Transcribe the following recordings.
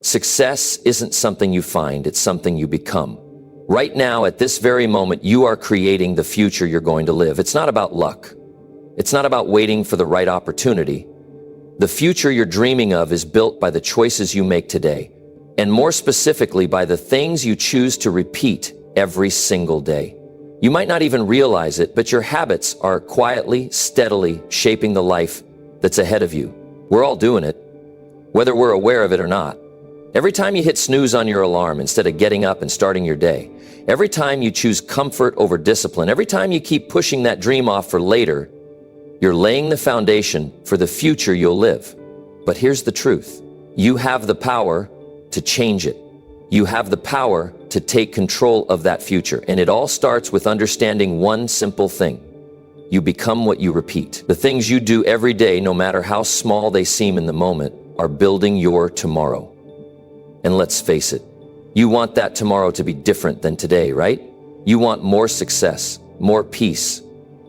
Success isn't something you find, it's something you become. Right now, at this very moment, you are creating the future you're going to live. It's not about luck. It's not about waiting for the right opportunity. The future you're dreaming of is built by the choices you make today, and more specifically by the things you choose to repeat every single day. You might not even realize it, but your habits are quietly, steadily shaping the life that's ahead of you. We're all doing it, whether we're aware of it or not. Every time you hit snooze on your alarm instead of getting up and starting your day, every time you choose comfort over discipline, every time you keep pushing that dream off for later, you're laying the foundation for the future you'll live. But here's the truth. You have the power to change it. You have the power to take control of that future. And it all starts with understanding one simple thing. You become what you repeat. The things you do every day, no matter how small they seem in the moment, are building your tomorrow. And let's face it, you want that tomorrow to be different than today, right? You want more success, more peace,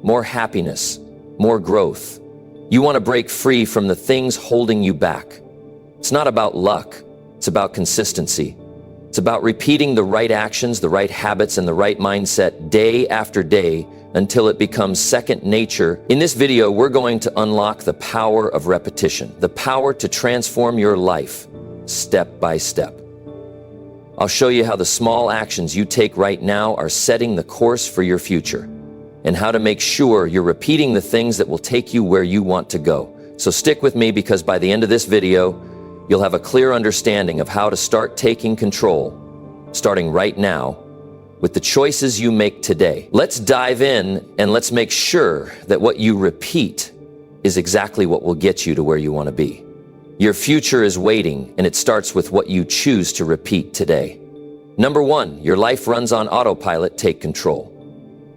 more happiness, more growth. You want to break free from the things holding you back. It's not about luck, it's about consistency. It's about repeating the right actions, the right habits, and the right mindset day after day until it becomes second nature. In this video, we're going to unlock the power of repetition, the power to transform your life step by step. I'll show you how the small actions you take right now are setting the course for your future, and how to make sure you're repeating the things that will take you where you want to go. So stick with me, because by the end of this video, you'll have a clear understanding of how to start taking control, starting right now, with the choices you make today. Let's dive in and let's make sure that what you repeat is exactly what will get you to where you want to be. Your future is waiting, and it starts with what you choose to repeat today. Number one, your life runs on autopilot. Take control.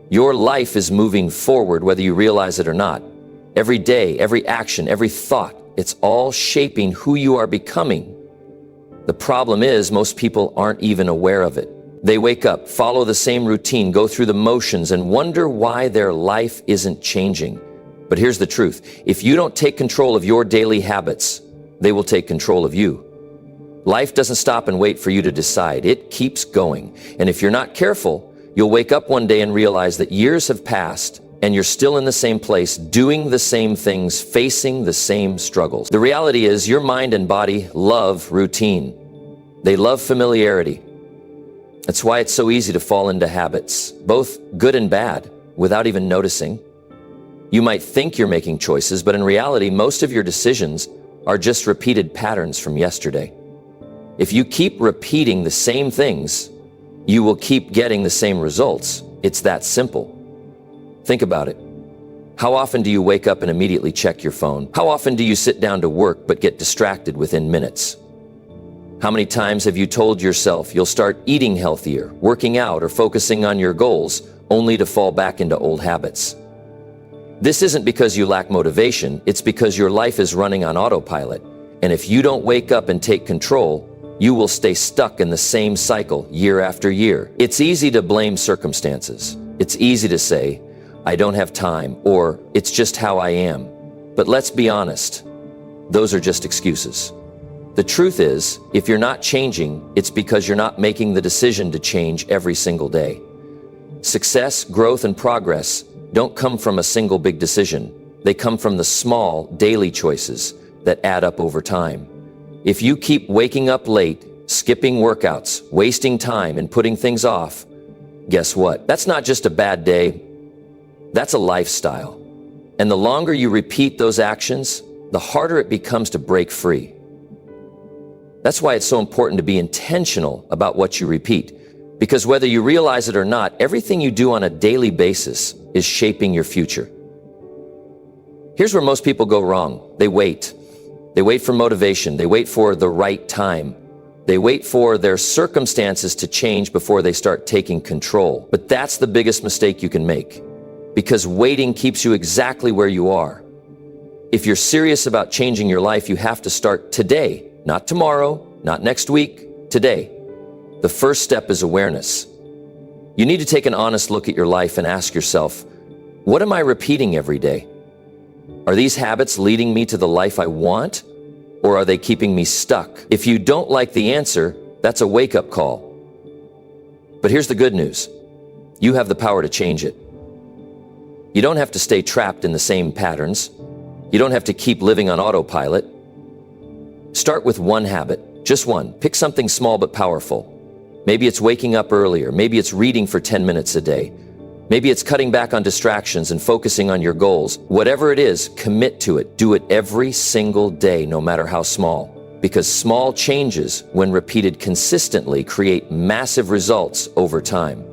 Your life is moving forward whether you realize it or not. Every day, every action, every thought, it's all shaping who you are becoming. The problem is, most people aren't even aware of it. They wake up, follow the same routine, go through the motions, and wonder why their life isn't changing. But here's the truth. If you don't take control of your daily habits, they will take control of you. Life doesn't stop and wait for you to decide. It keeps going. And if you're not careful, you'll wake up one day and realize that years have passed and you're still in the same place, doing the same things, facing the same struggles. The reality is, your mind and body love routine. They love familiarity. That's why it's so easy to fall into habits, both good and bad, without even noticing. You might think you're making choices, but in reality, most of your decisions are just repeated patterns from yesterday. If you keep repeating the same things, you will keep getting the same results. It's that simple. Think about it. How often do you wake up and immediately check your phone? How often do you sit down to work but get distracted within minutes? How many times have you told yourself you'll start eating healthier, working out, or focusing on your goals, only to fall back into old habits? This isn't because you lack motivation, it's because your life is running on autopilot. And if you don't wake up and take control, you will stay stuck in the same cycle year after year. It's easy to blame circumstances. It's easy to say, I don't have time, or it's just how I am. But let's be honest, those are just excuses. The truth is, if you're not changing, it's because you're not making the decision to change every single day. Success, growth, and progress don't come from a single big decision. They come from the small, daily choices that add up over time. If you keep waking up late, skipping workouts, wasting time, and putting things off, guess what? That's not just a bad day. That's a lifestyle. And the longer you repeat those actions, the harder it becomes to break free. That's why it's so important to be intentional about what you repeat. Because whether you realize it or not, everything you do on a daily basis is shaping your future. Here's where most people go wrong. They wait. They wait for motivation. They wait for the right time. They wait for their circumstances to change before they start taking control. But that's the biggest mistake you can make, because waiting keeps you exactly where you are. If you're serious about changing your life, you have to start today, not tomorrow, not next week, today. The first step is awareness. You need to take an honest look at your life and ask yourself, what am I repeating every day? Are these habits leading me to the life I want? or are they keeping me stuck? If you don't like the answer, that's a wake-up call. But here's the good news. You have the power to change it. You don't have to stay trapped in the same patterns. You don't have to keep living on autopilot. Start with one habit, just one. Pick something small but powerful. Maybe it's waking up earlier. Maybe it's reading for 10 minutes a day. Maybe it's cutting back on distractions and focusing on your goals. Whatever it is, commit to it. Do it every single day, no matter how small. Because small changes, when repeated consistently, create massive results over time.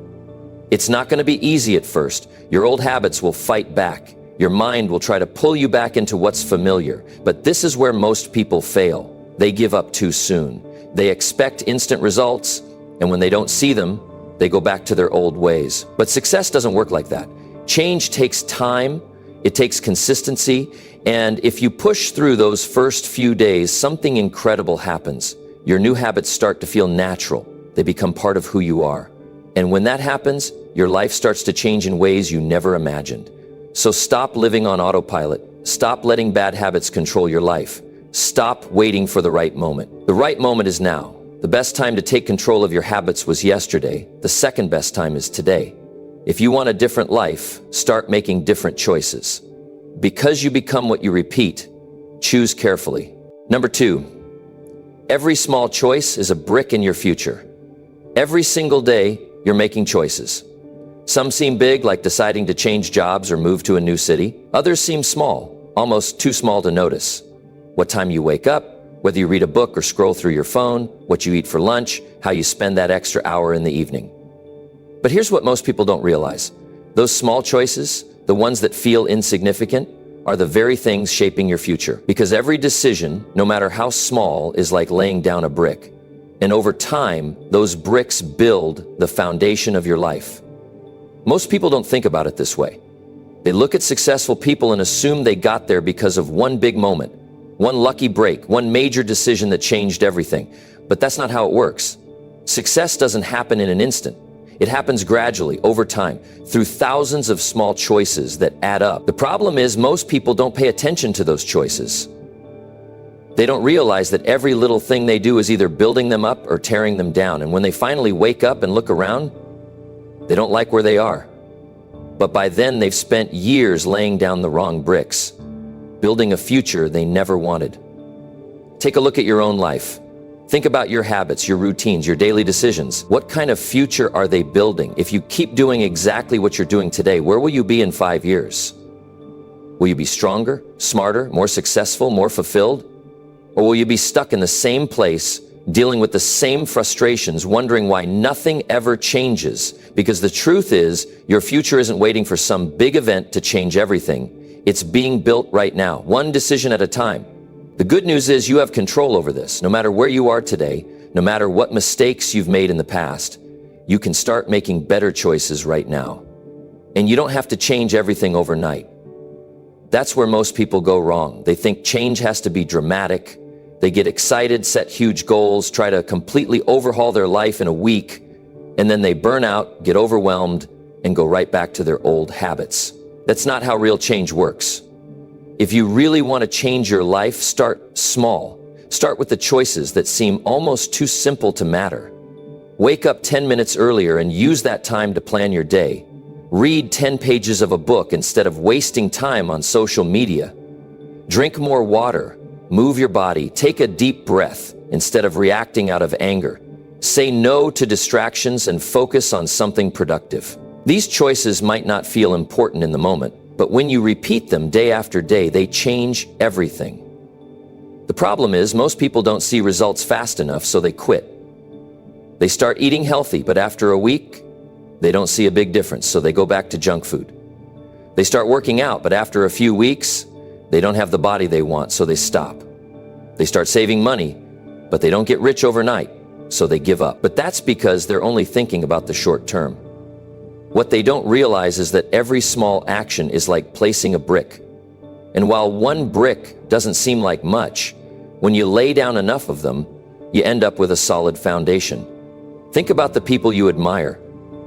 It's not going to be easy at first. Your old habits will fight back. Your mind will try to pull you back into what's familiar. But this is where most people fail. They give up too soon. They expect instant results, and when they don't see them, they go back to their old ways. But success doesn't work like that. Change takes time, it takes consistency, and if you push through those first few days, something incredible happens. Your new habits start to feel natural. They become part of who you are. And when that happens, your life starts to change in ways you never imagined. So stop living on autopilot. Stop letting bad habits control your life. Stop waiting for the right moment. The right moment is now. The best time to take control of your habits was yesterday. The second best time is today. If you want a different life, start making different choices. Because you become what you repeat, choose carefully. Number 2, every small choice is a brick in your future. Every single day, you're making choices. Some seem big, like deciding to change jobs or move to a new city. Others seem small, almost too small to notice. What time you wake up, whether you read a book or scroll through your phone, what you eat for lunch, how you spend that extra hour in the evening. But here's what most people don't realize. Those small choices, the ones that feel insignificant, are the very things shaping your future. Because every decision, no matter how small, is like laying down a brick. And over time, those bricks build the foundation of your life. Most people don't think about it this way. They look at successful people and assume they got there because of one big moment, one lucky break, one major decision that changed everything. But that's not how it works. Success doesn't happen in an instant. It happens gradually, over time, through thousands of small choices that add up. The problem is most people don't pay attention to those choices. They don't realize that every little thing they do is either building them up or tearing them down. And when they finally wake up and look around, they don't like where they are. But by then, they've spent years laying down the wrong bricks, building a future they never wanted. Take a look at your own life. Think about your habits, your routines, your daily decisions. What kind of future are they building? If you keep doing exactly what you're doing today, where will you be in 5 years? Will you be stronger, smarter, more successful, more fulfilled? Or will you be stuck in the same place, dealing with the same frustrations, wondering why nothing ever changes? Because the truth is, your future isn't waiting for some big event to change everything. It's being built right now, one decision at a time. The good news is you have control over this. No matter where you are today, no matter what mistakes you've made in the past, you can start making better choices right now. And you don't have to change everything overnight. That's where most people go wrong. They think change has to be dramatic. They get excited, set huge goals, try to completely overhaul their life in a week, and then they burn out, get overwhelmed, and go right back to their old habits. That's not how real change works. If you really want to change your life, start small. Start with the choices that seem almost too simple to matter. Wake up 10 minutes earlier and use that time to plan your day. Read 10 pages of a book instead of wasting time on social media. Drink more water. Move your body. Take a deep breath instead of reacting out of anger. Say no to distractions and focus on something productive. These choices might not feel important in the moment, but when you repeat them day after day, they change everything. The problem is most people don't see results fast enough, so they quit. They start eating healthy, but after a week, they don't see a big difference, so they go back to junk food. They start working out, but after a few weeks, they don't have the body they want, so they stop. They start saving money, but they don't get rich overnight, so they give up. But that's because they're only thinking about the short term. What they don't realize is that every small action is like placing a brick. And while one brick doesn't seem like much, when you lay down enough of them, you end up with a solid foundation. Think about the people you admire,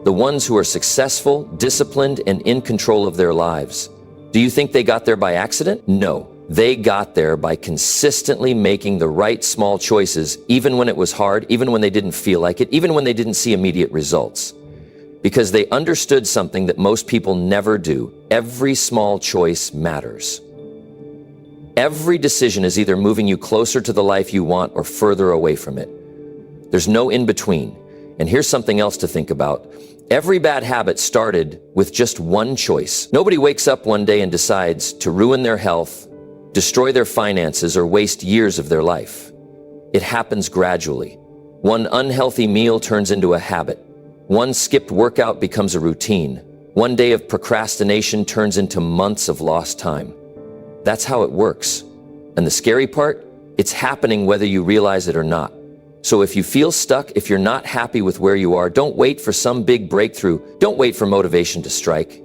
the ones who are successful, disciplined, and in control of their lives. Do you think they got there by accident? No. They got there by consistently making the right small choices, even when it was hard, even when they didn't feel like it, even when they didn't see immediate results. Because they understood something that most people never do. Every small choice matters. Every decision is either moving you closer to the life you want or further away from it. There's no in between. And here's something else to think about. Every bad habit started with just one choice. Nobody wakes up one day and decides to ruin their health, destroy their finances, or waste years of their life. It happens gradually. One unhealthy meal turns into a habit. One skipped workout becomes a routine. One day of procrastination turns into months of lost time. That's how it works. And the scary part, it's happening whether you realize it or not. So if you feel stuck, if you're not happy with where you are, don't wait for some big breakthrough. Don't wait for motivation to strike.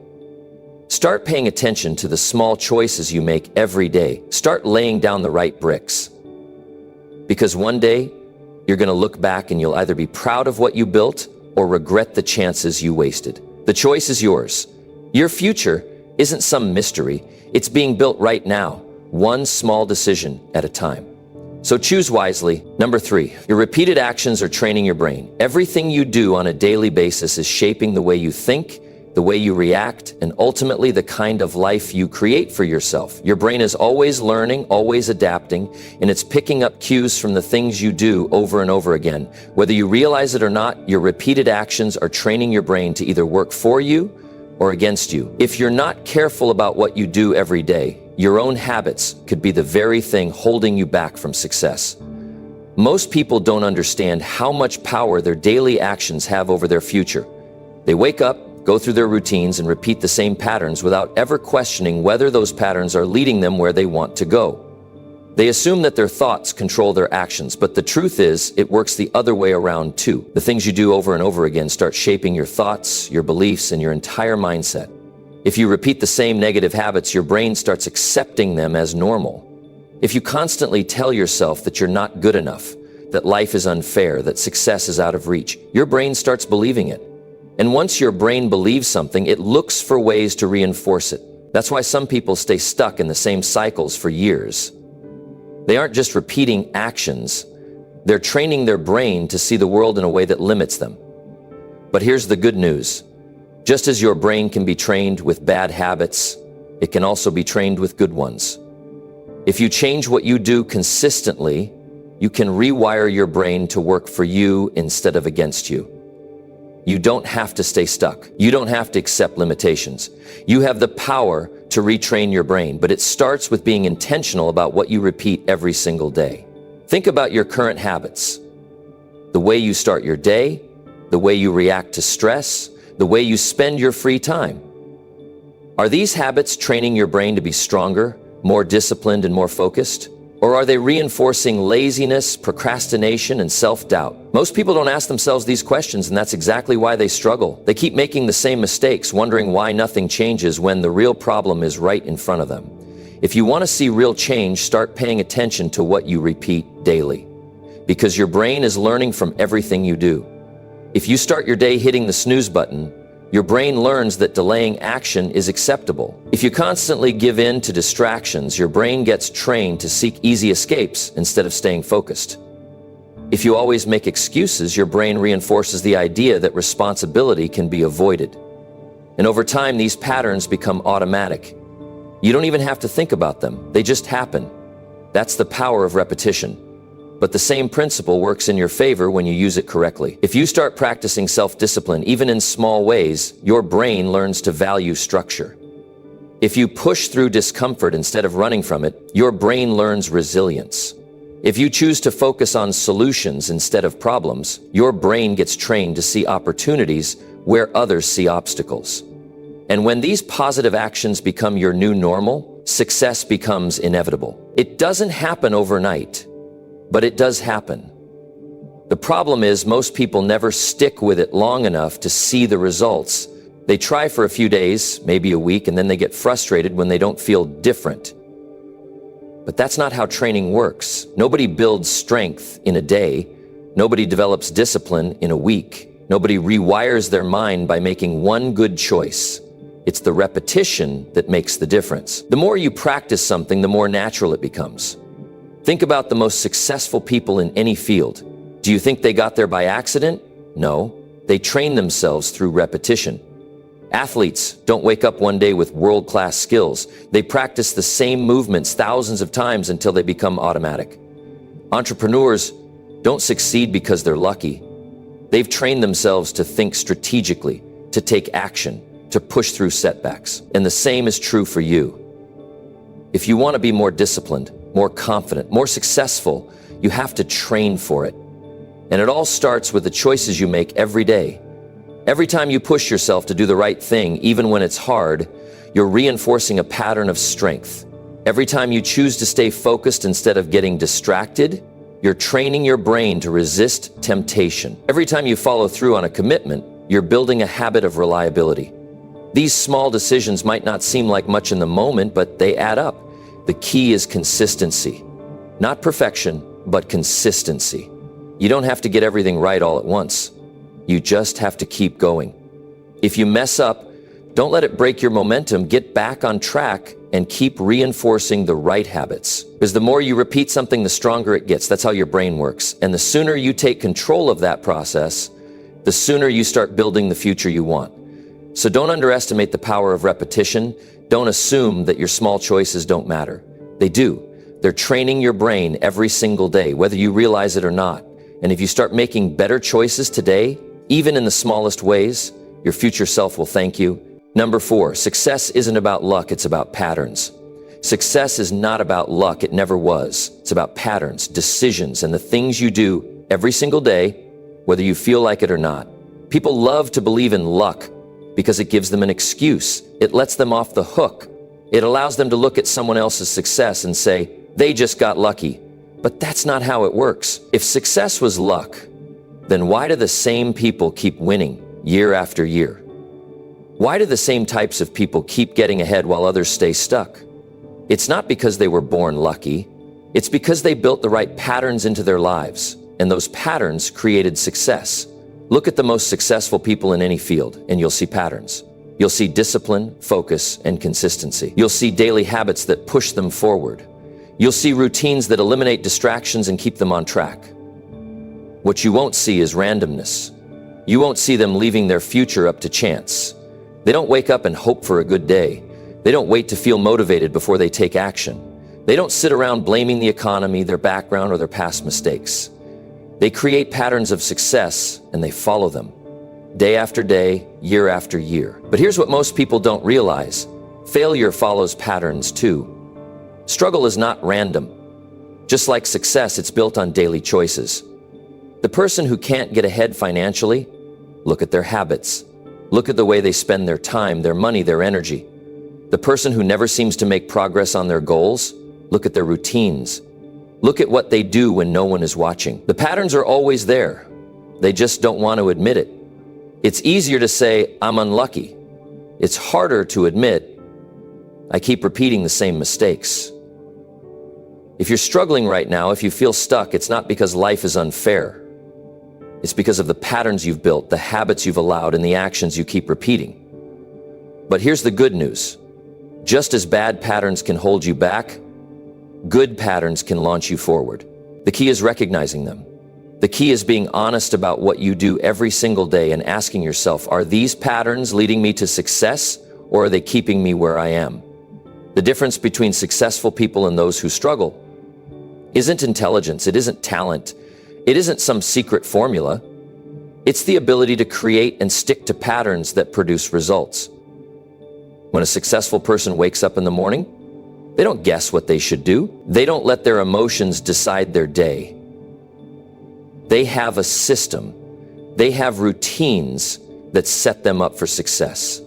Start paying attention to the small choices you make every day. Start laying down the right bricks. Because one day, you're going to look back and you'll either be proud of what you built or regret the chances you wasted. The choice is yours. Your future isn't some mystery. It's being built right now, one small decision at a time. So choose wisely. Number 3, your repeated actions are training your brain. Everything you do on a daily basis is shaping the way you think, the way you react, and ultimately the kind of life you create for yourself. Your brain is always learning, always adapting, and it's picking up cues from the things you do over and over again. Whether you realize it or not, your repeated actions are training your brain to either work for you or against you. If you're not careful about what you do every day, your own habits could be the very thing holding you back from success. Most people don't understand how much power their daily actions have over their future. They wake up, go through their routines, and repeat the same patterns without ever questioning whether those patterns are leading them where they want to go. They assume that their thoughts control their actions, but the truth is, it works the other way around too. The things you do over and over again start shaping your thoughts, your beliefs, and your entire mindset. If you repeat the same negative habits, your brain starts accepting them as normal. If you constantly tell yourself that you're not good enough, that life is unfair, that success is out of reach, your brain starts believing it. And once your brain believes something, it looks for ways to reinforce it. That's why some people stay stuck in the same cycles for years. They aren't just repeating actions, they're training their brain to see the world in a way that limits them. But here's the good news. Just as your brain can be trained with bad habits, it can also be trained with good ones. If you change what you do consistently, you can rewire your brain to work for you instead of against you. You don't have to stay stuck. You don't have to accept limitations. You have the power to retrain your brain, but it starts with being intentional about what you repeat every single day. Think about your current habits. The way you start your day, the way you react to stress, the way you spend your free time. Are these habits training your brain to be stronger, more disciplined, and more focused? Or are they reinforcing laziness, procrastination, and self-doubt? Most people don't ask themselves these questions, and that's exactly why they struggle. They keep making the same mistakes, wondering why nothing changes when the real problem is right in front of them. If you want to see real change, start paying attention to what you repeat daily. Because your brain is learning from everything you do. If you start your day hitting the snooze button, your brain learns that delaying action is acceptable. If you constantly give in to distractions, your brain gets trained to seek easy escapes instead of staying focused. If you always make excuses, your brain reinforces the idea that responsibility can be avoided. And over time, these patterns become automatic. You don't even have to think about them. They just happen. That's the power of repetition. But the same principle works in your favor when you use it correctly. If you start practicing self-discipline, even in small ways, your brain learns to value structure. If you push through discomfort instead of running from it, your brain learns resilience. If you choose to focus on solutions instead of problems, your brain gets trained to see opportunities where others see obstacles. And when these positive actions become your new normal, success becomes inevitable. It doesn't happen overnight, but it does happen. The problem is most people never stick with it long enough to see the results. They try for a few days, maybe a week, and then they get frustrated when they don't feel different. But that's not how training works. Nobody builds strength in a day. Nobody develops discipline in a week. Nobody rewires their mind by making one good choice. It's the repetition that makes the difference. The more you practice something, the more natural it becomes. Think about the most successful people in any field. Do you think they got there by accident? No, they trained themselves through repetition. Athletes don't wake up one day with world-class skills. They practice the same movements thousands of times until they become automatic. Entrepreneurs don't succeed because they're lucky. They've trained themselves to think strategically, to take action, to push through setbacks. And the same is true for you. If you want to be more disciplined, more confident, more successful, you have to train for it. And it all starts with the choices you make every day. Every time you push yourself to do the right thing, even when it's hard, you're reinforcing a pattern of strength. Every time you choose to stay focused instead of getting distracted, you're training your brain to resist temptation. Every time you follow through on a commitment, you're building a habit of reliability. These small decisions might not seem like much in the moment, but they add up. The key is consistency. Not perfection, but consistency. You don't have to get everything right all at once. You just have to keep going. If you mess up, don't let it break your momentum. Get back on track and keep reinforcing the right habits. Because the more you repeat something, the stronger it gets. That's how your brain works. And the sooner you take control of that process, the sooner you start building the future you want. So don't underestimate the power of repetition. Don't assume that your small choices don't matter. They do. They're training your brain every single day, whether you realize it or not. And if you start making better choices today, even in the smallest ways, your future self will thank you. Number 4, success isn't about luck, it's about patterns. Success is not about luck, it never was. It's about patterns, decisions, and the things you do every single day, whether you feel like it or not. People love to believe in luck because it gives them an excuse. It lets them off the hook. It allows them to look at someone else's success and say, they just got lucky. But that's not how it works. If success was luck, then why do the same people keep winning year after year? Why do the same types of people keep getting ahead while others stay stuck? It's not because they were born lucky. It's because they built the right patterns into their lives, and those patterns created success. Look at the most successful people in any field, and you'll see patterns. You'll see discipline, focus, and consistency. You'll see daily habits that push them forward. You'll see routines that eliminate distractions and keep them on track. What you won't see is randomness. You won't see them leaving their future up to chance. They don't wake up and hope for a good day. They don't wait to feel motivated before they take action. They don't sit around blaming the economy, their background, or their past mistakes. They create patterns of success and they follow them, day after day, year after year. But here's what most people don't realize. Failure follows patterns too. Struggle is not random. Just like success, it's built on daily choices. The person who can't get ahead financially, look at their habits. Look at the way they spend their time, their money, their energy. The person who never seems to make progress on their goals, look at their routines. Look at what they do when no one is watching. The patterns are always there. They just don't want to admit it. It's easier to say, I'm unlucky. It's harder to admit, I keep repeating the same mistakes. If you're struggling right now, if you feel stuck, it's not because life is unfair. It's because of the patterns you've built, the habits you've allowed, and the actions you keep repeating. But here's the good news. Just as bad patterns can hold you back, good patterns can launch you forward. The key is recognizing them. The key is being honest about what you do every single day and asking yourself, are these patterns leading me to success, or are they keeping me where I am? The difference between successful people and those who struggle isn't intelligence, it isn't talent, it isn't some secret formula. It's the ability to create and stick to patterns that produce results. When a successful person wakes up in the morning, they don't guess what they should do. They don't let their emotions decide their day. They have a system. They have routines that set them up for success.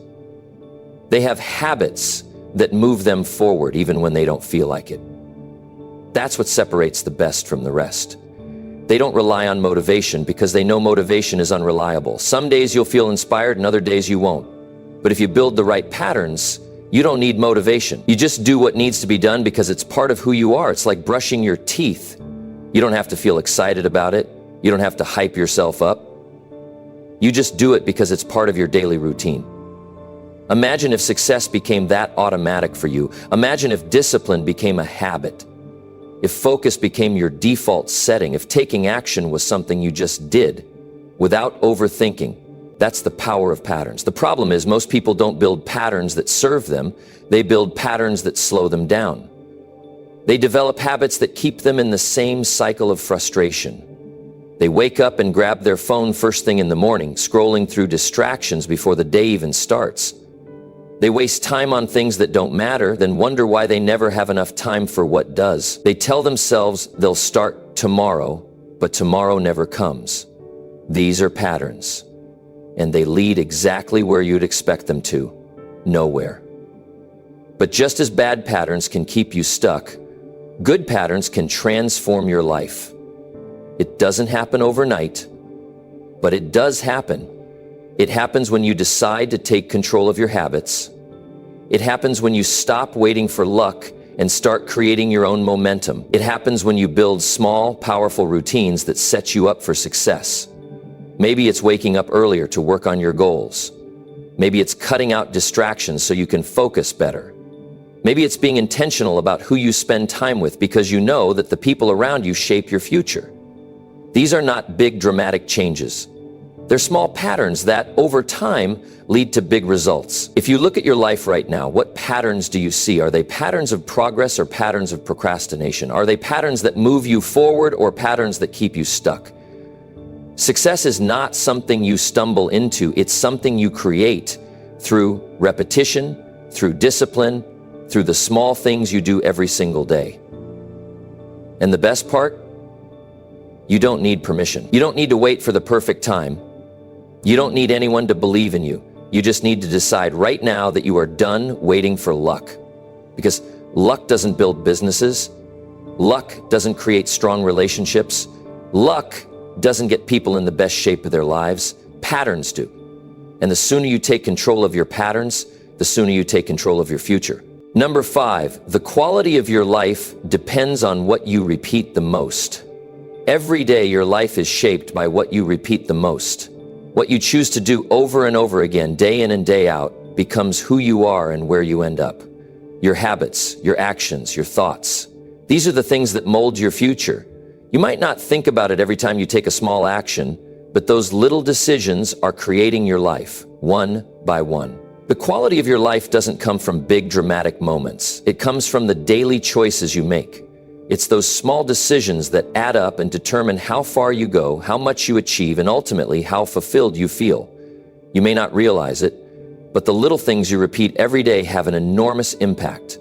They have habits that move them forward even when they don't feel like it. That's what separates the best from the rest. They don't rely on motivation because they know motivation is unreliable. Some days you'll feel inspired and other days you won't. But if you build the right patterns, you don't need motivation. You just do what needs to be done because it's part of who you are. It's like brushing your teeth. You don't have to feel excited about it. You don't have to hype yourself up. You just do it because it's part of your daily routine. Imagine if success became that automatic for you. Imagine if discipline became a habit. If focus became your default setting. If taking action was something you just did without overthinking. That's the power of patterns. The problem is most people don't build patterns that serve them. They build patterns that slow them down. They develop habits that keep them in the same cycle of frustration. They wake up and grab their phone first thing in the morning, scrolling through distractions before the day even starts. They waste time on things that don't matter, then wonder why they never have enough time for what does. They tell themselves they'll start tomorrow, but tomorrow never comes. These are patterns, and they lead exactly where you'd expect them to, nowhere. But just as bad patterns can keep you stuck, good patterns can transform your life. It doesn't happen overnight, but it does happen. It happens when you decide to take control of your habits. It happens when you stop waiting for luck and start creating your own momentum. It happens when you build small, powerful routines that set you up for success. Maybe it's waking up earlier to work on your goals. Maybe it's cutting out distractions so you can focus better. Maybe it's being intentional about who you spend time with because you know that the people around you shape your future. These are not big dramatic changes. They're small patterns that, over time, lead to big results. If you look at your life right now, what patterns do you see? Are they patterns of progress or patterns of procrastination? Are they patterns that move you forward or patterns that keep you stuck? Success is not something you stumble into. It's something you create through repetition, through discipline, through the small things you do every single day. And the best part? You don't need permission. You don't need to wait for the perfect time. You don't need anyone to believe in you. You just need to decide right now that you are done waiting for luck. Because luck doesn't build businesses. Luck doesn't create strong relationships. Luck doesn't get people in the best shape of their lives. Patterns do. And the sooner you take control of your patterns, the sooner you take control of your future. Number 5, the quality of your life depends on what you repeat the most. Every day your life is shaped by what you repeat the most. What you choose to do over and over again, day in and day out, becomes who you are and where you end up. Your habits, your actions, your thoughts. These are the things that mold your future. You might not think about it every time you take a small action, but those little decisions are creating your life, one by one. The quality of your life doesn't come from big dramatic moments. It comes from the daily choices you make. It's those small decisions that add up and determine how far you go, how much you achieve, and ultimately how fulfilled you feel. You may not realize it, but the little things you repeat every day have an enormous impact.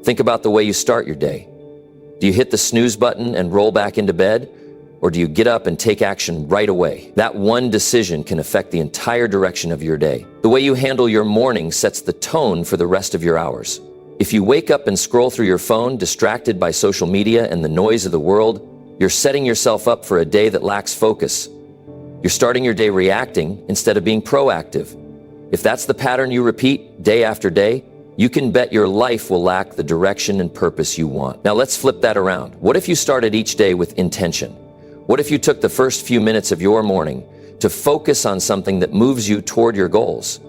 Think about the way you start your day. Do you hit the snooze button and roll back into bed? Or do you get up and take action right away? That one decision can affect the entire direction of your day. The way you handle your morning sets the tone for the rest of your hours. If you wake up and scroll through your phone, distracted by social media and the noise of the world, you're setting yourself up for a day that lacks focus. You're starting your day reacting instead of being proactive. If that's the pattern you repeat day after day, you can bet your life will lack the direction and purpose you want. Now let's flip that around. What if you started each day with intention? What if you took the first few minutes of your morning to focus on something that moves you toward your goals?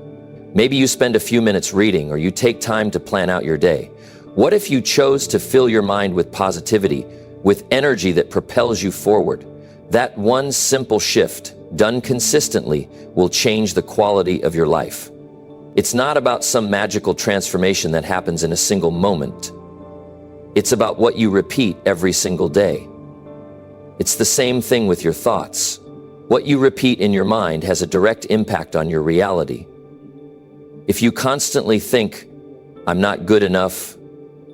Maybe you spend a few minutes reading, or you take time to plan out your day. What if you chose to fill your mind with positivity, with energy that propels you forward? That one simple shift, done consistently, will change the quality of your life. It's not about some magical transformation that happens in a single moment. It's about what you repeat every single day. It's the same thing with your thoughts. What you repeat in your mind has a direct impact on your reality. If you constantly think, I'm not good enough,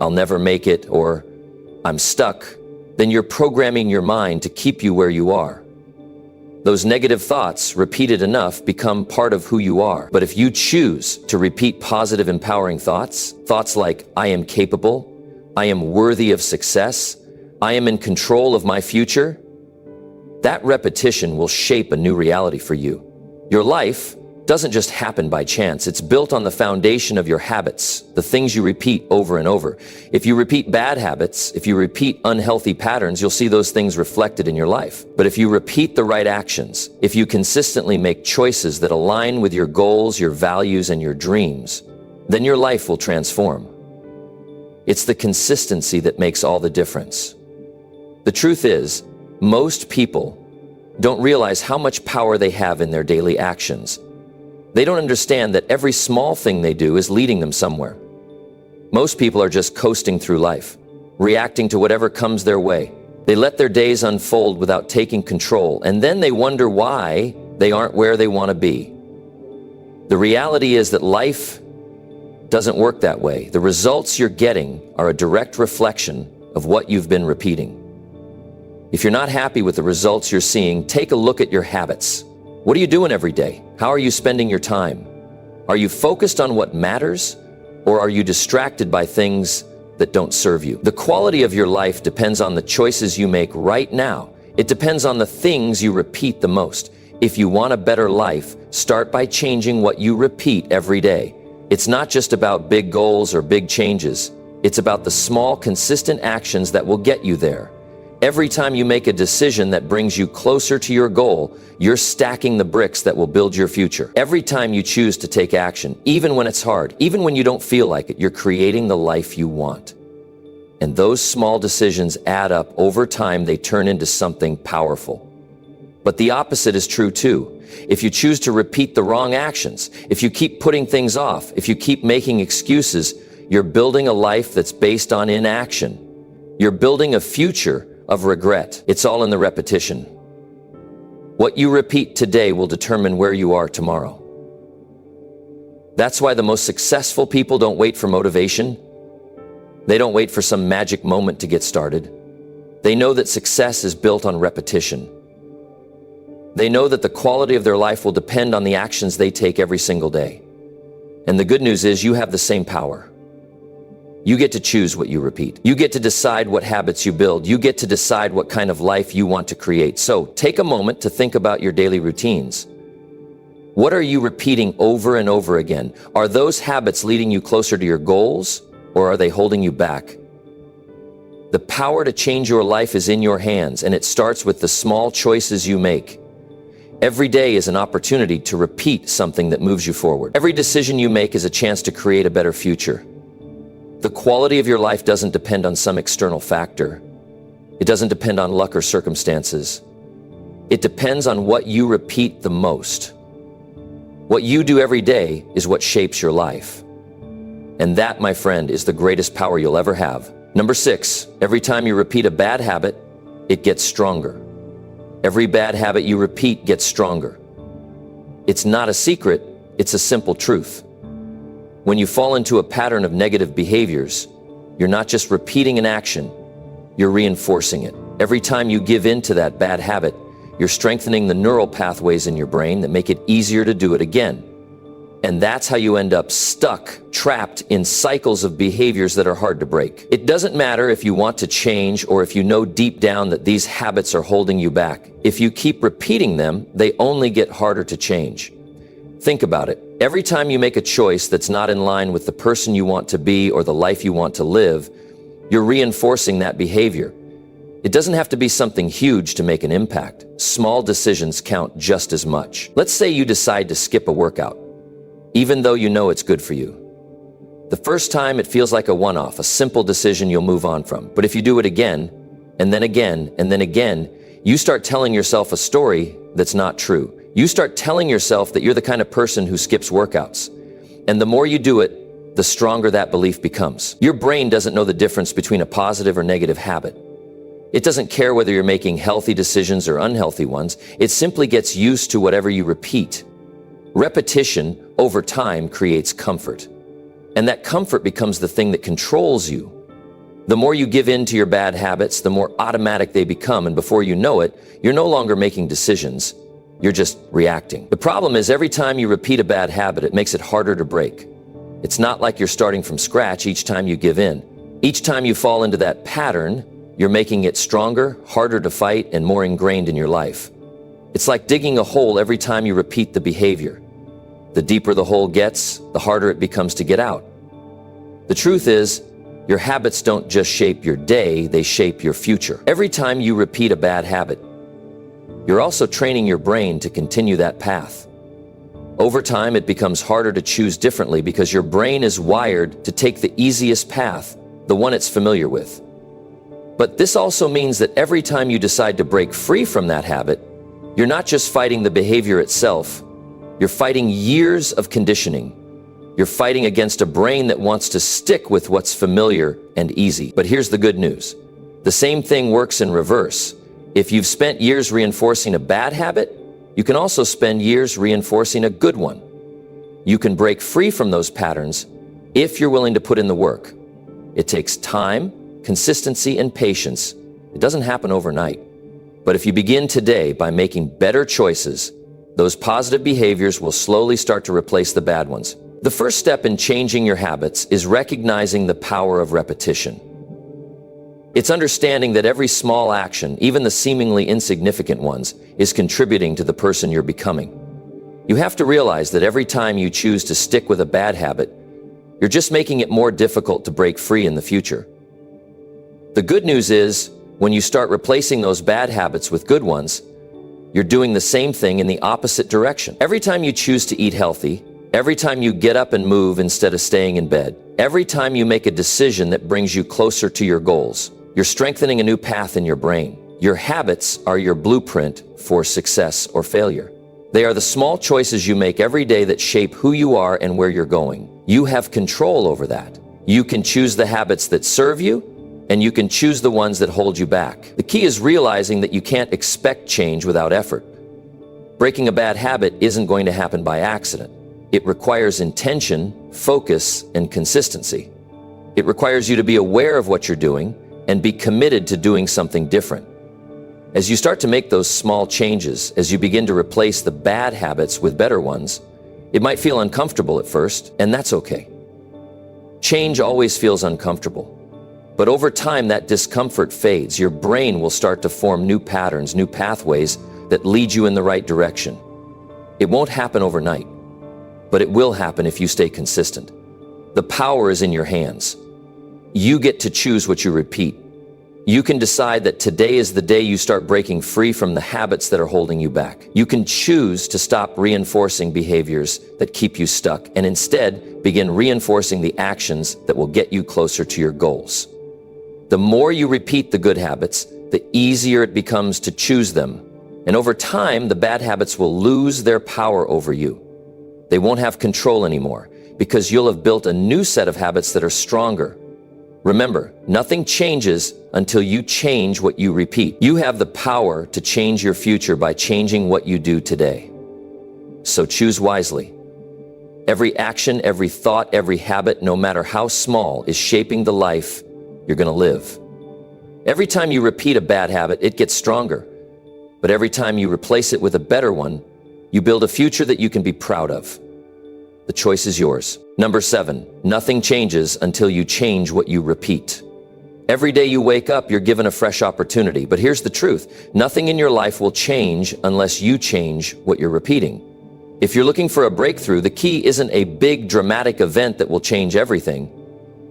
I'll never make it, or I'm stuck, then you're programming your mind to keep you where you are. Those negative thoughts, repeated enough, become part of who you are. But if you choose to repeat positive, empowering thoughts, thoughts like, I am capable, I am worthy of success, I am in control of my future, that repetition will shape a new reality for you. Your life doesn't just happen by chance. It's built on the foundation of your habits, the things you repeat over and over. If you repeat bad habits, if you repeat unhealthy patterns, you'll see those things reflected in your life. But if you repeat the right actions, if you consistently make choices that align with your goals, your values, and your dreams, then your life will transform. It's the consistency that makes all the difference. The truth is, most people don't realize how much power they have in their daily actions. They don't understand that every small thing they do is leading them somewhere. Most people are just coasting through life, reacting to whatever comes their way. They let their days unfold without taking control, and then they wonder why they aren't where they want to be. The reality is that life doesn't work that way. The results you're getting are a direct reflection of what you've been repeating. If you're not happy with the results you're seeing, take a look at your habits. What are you doing every day? How are you spending your time? Are you focused on what matters, or are you distracted by things that don't serve you? The quality of your life depends on the choices you make right now. It depends on the things you repeat the most. If you want a better life, start by changing what you repeat every day. It's not just about big goals or big changes. It's about the small, consistent actions that will get you there. Every time you make a decision that brings you closer to your goal, you're stacking the bricks that will build your future. Every time you choose to take action, even when it's hard, even when you don't feel like it, you're creating the life you want. And those small decisions add up. Over time, they turn into something powerful. But the opposite is true too. If you choose to repeat the wrong actions, if you keep putting things off, if you keep making excuses, you're building a life that's based on inaction. You're building a future of regret. It's all in the repetition. What you repeat today will determine where you are tomorrow. That's why the most successful people don't wait for motivation. They don't wait for some magic moment to get started. They know that success is built on repetition. They know that the quality of their life will depend on the actions they take every single day. And the good news is you have the same power. You get to choose what you repeat. You get to decide what habits you build. You get to decide what kind of life you want to create. So take a moment to think about your daily routines. What are you repeating over and over again? Are those habits leading you closer to your goals, or are they holding you back? The power to change your life is in your hands, and it starts with the small choices you make. Every day is an opportunity to repeat something that moves you forward. Every decision you make is a chance to create a better future. The quality of your life doesn't depend on some external factor. It doesn't depend on luck or circumstances. It depends on what you repeat the most. What you do every day is what shapes your life. And that, my friend, is the greatest power you'll ever have. Number 6, every time you repeat a bad habit, it gets stronger. Every bad habit you repeat gets stronger. It's not a secret, it's a simple truth. When you fall into a pattern of negative behaviors, you're not just repeating an action, you're reinforcing it. Every time you give in to that bad habit, you're strengthening the neural pathways in your brain that make it easier to do it again. And that's how you end up stuck, trapped in cycles of behaviors that are hard to break. It doesn't matter if you want to change or if you know deep down that these habits are holding you back. If you keep repeating them, they only get harder to change. Think about it. Every time you make a choice that's not in line with the person you want to be or the life you want to live, you're reinforcing that behavior. It doesn't have to be something huge to make an impact. Small decisions count just as much. Let's say you decide to skip a workout, even though you know it's good for you. The first time it feels like a one-off, a simple decision you'll move on from. But if you do it again, and then again, and then again, you start telling yourself a story that's not true. You start telling yourself that you're the kind of person who skips workouts. And the more you do it, the stronger that belief becomes. Your brain doesn't know the difference between a positive or negative habit. It doesn't care whether you're making healthy decisions or unhealthy ones. It simply gets used to whatever you repeat. Repetition over time creates comfort. And that comfort becomes the thing that controls you. The more you give in to your bad habits, the more automatic they become. And before you know it, you're no longer making decisions. You're just reacting. The problem is every time you repeat a bad habit, it makes it harder to break. It's not like you're starting from scratch each time you give in. Each time you fall into that pattern, you're making it stronger, harder to fight, and more ingrained in your life. It's like digging a hole every time you repeat the behavior. The deeper the hole gets, the harder it becomes to get out. The truth is, your habits don't just shape your day, they shape your future. Every time you repeat a bad habit, you're also training your brain to continue that path. Over time, it becomes harder to choose differently because your brain is wired to take the easiest path, the one it's familiar with. But this also means that every time you decide to break free from that habit, you're not just fighting the behavior itself, you're fighting years of conditioning. You're fighting against a brain that wants to stick with what's familiar and easy. But here's the good news. The same thing works in reverse. If you've spent years reinforcing a bad habit, you can also spend years reinforcing a good one. You can break free from those patterns if you're willing to put in the work. It takes time, consistency, and patience. It doesn't happen overnight. But if you begin today by making better choices, those positive behaviors will slowly start to replace the bad ones. The first step in changing your habits is recognizing the power of repetition. It's understanding that every small action, even the seemingly insignificant ones, is contributing to the person you're becoming. You have to realize that every time you choose to stick with a bad habit, you're just making it more difficult to break free in the future. The good news is, when you start replacing those bad habits with good ones, you're doing the same thing in the opposite direction. Every time you choose to eat healthy, every time you get up and move instead of staying in bed, every time you make a decision that brings you closer to your goals, you're strengthening a new path in your brain. Your habits are your blueprint for success or failure. They are the small choices you make every day that shape who you are and where you're going. You have control over that. You can choose the habits that serve you, and you can choose the ones that hold you back. The key is realizing that you can't expect change without effort. Breaking a bad habit isn't going to happen by accident. It requires intention, focus, and consistency. It requires you to be aware of what you're doing and be committed to doing something different. As you start to make those small changes, as you begin to replace the bad habits with better ones, it might feel uncomfortable at first, and that's okay. Change always feels uncomfortable. But over time, that discomfort fades. Your brain will start to form new patterns, new pathways that lead you in the right direction. It won't happen overnight, but it will happen if you stay consistent. The power is in your hands. You get to choose what you repeat. You can decide that today is the day you start breaking free from the habits that are holding you back. You can choose to stop reinforcing behaviors that keep you stuck and instead begin reinforcing the actions that will get you closer to your goals. The more you repeat the good habits, the easier it becomes to choose them. And over time, the bad habits will lose their power over you. They won't have control anymore because you'll have built a new set of habits that are stronger. Remember, nothing changes until you change what you repeat. You have the power to change your future by changing what you do today. So choose wisely. Every action, every thought, every habit, no matter how small, is shaping the life you're going to live. Every time you repeat a bad habit, it gets stronger. But every time you replace it with a better one, you build a future that you can be proud of. The choice is yours. Number 7, nothing changes until you change what you repeat. Every day you wake up, you're given a fresh opportunity. But here's the truth. Nothing in your life will change unless you change what you're repeating. If you're looking for a breakthrough, the key isn't a big dramatic event that will change everything.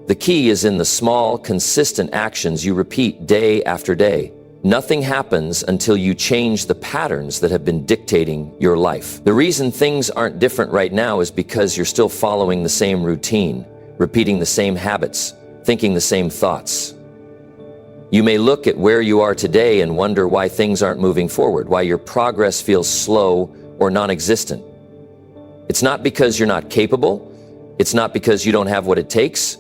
The key is in the small, consistent actions you repeat day after day. Nothing happens until you change the patterns that have been dictating your life. The reason things aren't different right now is because you're still following the same routine, repeating the same habits, thinking the same thoughts. You may look at where you are today and wonder why things aren't moving forward, why your progress feels slow or non-existent. It's not because you're not capable. It's not because you don't have what it takes.